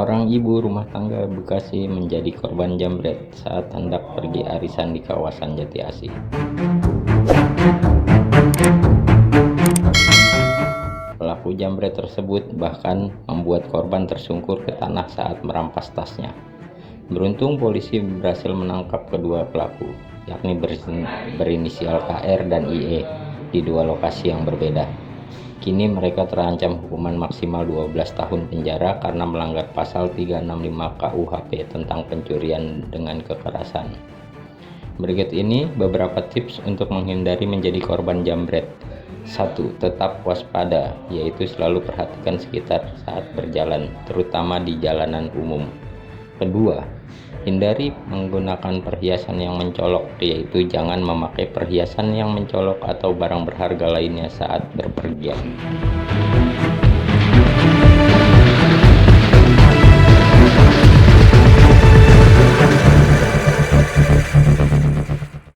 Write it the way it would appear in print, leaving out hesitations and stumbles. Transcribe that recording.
Seorang ibu rumah tangga Bekasi menjadi korban jambret saat hendak pergi arisan di kawasan Jati Asih. Pelaku jambret tersebut bahkan membuat korban tersungkur ke tanah saat merampas tasnya. Beruntung polisi berhasil menangkap kedua pelaku, yakni berinisial KR dan IE, di dua lokasi yang berbeda. Kini mereka terancam hukuman maksimal 12 tahun penjara karena melanggar pasal 365 KUHP tentang pencurian dengan kekerasan. Berikut ini beberapa tips untuk menghindari menjadi korban jambret. 1. Tetap waspada, yaitu selalu perhatikan sekitar saat berjalan, terutama di jalanan umum. Kedua, hindari menggunakan perhiasan yang mencolok, yaitu jangan memakai perhiasan yang mencolok atau barang berharga lainnya saat berpergian.